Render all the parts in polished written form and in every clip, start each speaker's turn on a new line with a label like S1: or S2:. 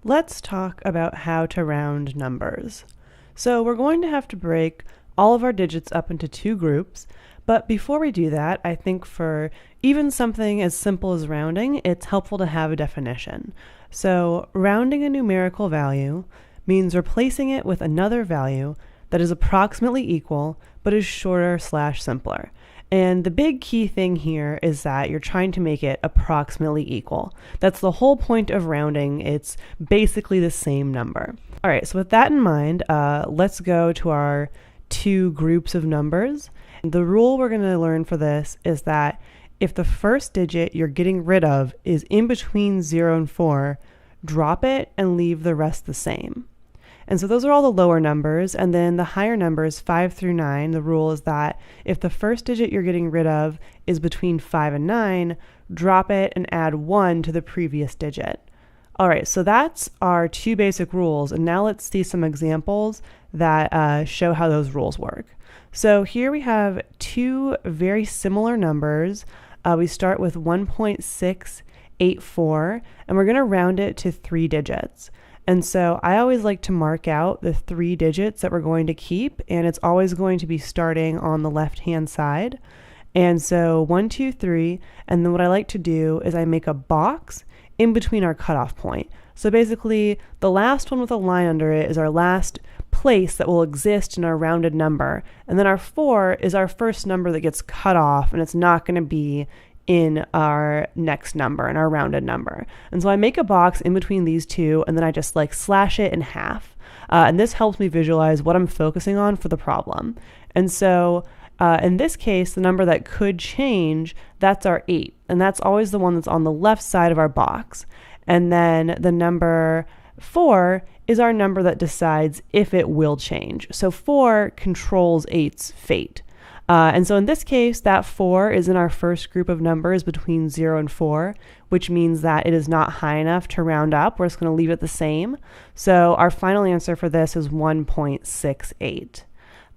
S1: Let's talk about how to round numbers. So we're going to have to break all of our digits up into two groups, but before we do that, I think for even something as simple as rounding, it's helpful to have a definition. So rounding a numerical value means replacing it with another value that is approximately equal but is shorter/simpler. And the big key thing here is that you're trying to make it approximately equal. That's the whole point of rounding. It's basically the same number. All right, so with that in mind, let's go to our two groups of numbers. The rule we're going to learn for this is that if the first digit you're getting rid of is in between 0 and 4, drop it and leave the rest the same. And so those are all the lower numbers, and then the higher numbers, 5 through 9, the rule is that if the first digit you're getting rid of is between 5 and 9, drop it and add 1 to the previous digit. All right, so that's our two basic rules, and now let's see some examples that show how those rules work. So here we have two very similar numbers. We start with 1.684, and we're going to round it to 3 digits. And so I always like to mark out the 3 digits that we're going to keep, and it's always going to be starting on the left-hand side. And so 1, 2, 3, and then what I like to do is I make a box in between our cutoff point. So basically, the last one with a line under it is our last place that will exist in our rounded number, and then our 4 is our first number that gets cut off, and it's not going to be in our next number, in our rounded number. And so I make a box in between these two, and then I just slash it in half. And this helps me visualize what I'm focusing on for the problem. And so in this case, the number that could change, that's our 8. And that's always the one that's on the left side of our box. And then the number 4 is our number that decides if it will change. So 4 controls 8's fate. And so in this case, that 4 is in our first group of numbers between 0 and 4, which means that it is not high enough to round up. We're just going to leave it the same. So our final answer for this is 1.68.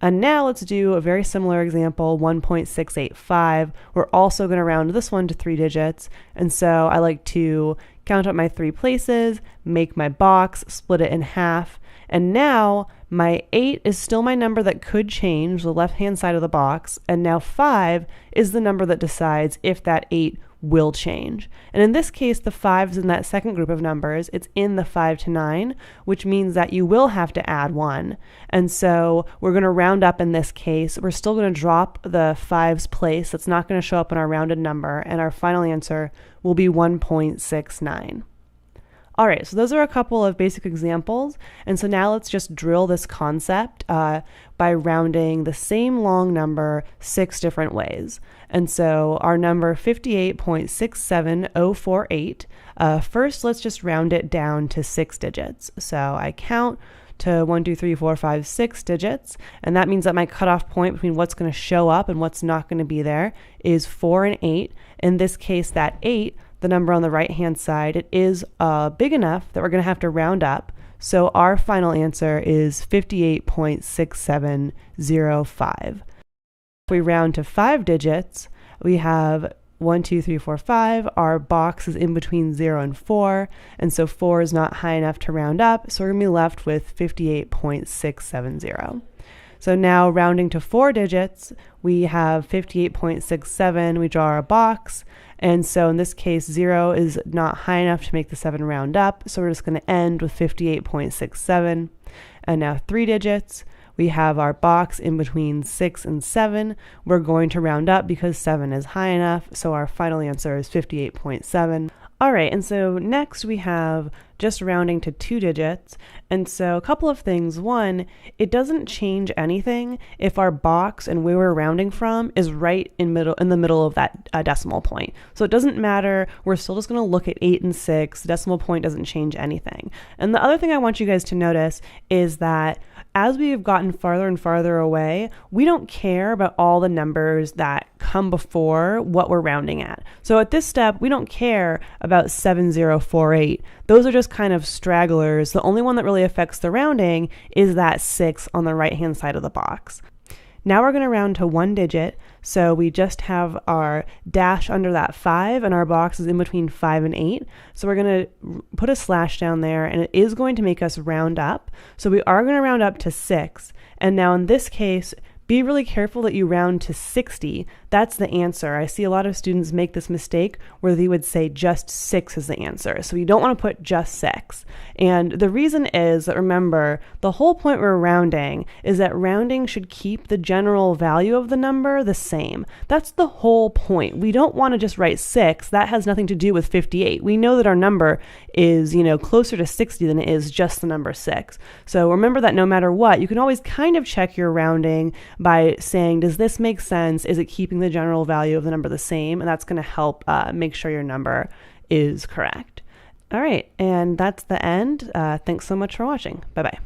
S1: And now let's do a very similar example, 1.685. We're also going to round this one to 3 digits. And so I like to count up my 3 places, make my box, split it in half. And now my 8 is still my number that could change, the left-hand side of the box, and now 5 is the number that decides if that 8 will change. And in this case, the 5 is in that second group of numbers. It's in the 5 to 9, which means that you will have to add 1. And so we're going to round up in this case. We're still going to drop the 5's place. It's not going to show up in our rounded number, and our final answer will be 1.69. All right, so those are a couple of basic examples. And so now let's just drill this concept by rounding the same long number 6 different ways. And so our number 58.67048, first let's just round it down to 6 digits. So I count to 1, 2, 3, 4, 5, 6 digits, and that means that my cutoff point between what's going to show up and what's not going to be there is 4 and 8. In this case, that 8, the number on the right-hand side, it is big enough that we're going to have to round up. So our final answer is 58.6705. If we round to 5 digits, we have 1, 2, 3, 4, 5. Our box is in between 0 and 4, and so 4 is not high enough to round up, so we're going to be left with 58.670. So now rounding to 4 digits, we have 58.67. We draw our box. And so in this case, 0 is not high enough to make the 7 round up. So we're just going to end with 58.67. And now 3 digits, we have our box in between 6 and 7. We're going to round up because 7 is high enough. So our final answer is 58.7. All right, and so next we have just rounding to 2 digits. And so a couple of things. One, it doesn't change anything if our box and where we're rounding from is right in the middle of that decimal point. So it doesn't matter. We're still just going to look at 8 and 6. The decimal point doesn't change anything. And the other thing I want you guys to notice is that as we have gotten farther and farther away, we don't care about all the numbers that come before what we're rounding at. So at this step, we don't care about 7048. Those are just kind of stragglers. The only one that really affects the rounding is that 6 on the right-hand side of the box. Now we're going to round to 1 digit, so we just have our dash under that 5 and our box is in between 5 and 8. So we're going to put a slash down there and it is going to make us round up. So we are going to round up to 6. And now in this case, be really careful that you round to 60. That's the answer. I see a lot of students make this mistake where they would say just 6 is the answer. So you don't want to put just 6. And the reason is that, remember, the whole point we're rounding is that rounding should keep the general value of the number the same. That's the whole point. We don't want to just write 6. That has nothing to do with 58. We know that our number is, closer to 60 than it is just the number 6. So remember that no matter what, you can always kind of check your rounding by saying, does this make sense? Is it keeping the general value of the number the same? And that's going to help make sure your number is correct. All right, and that's the end. Thanks so much for watching. Bye-bye.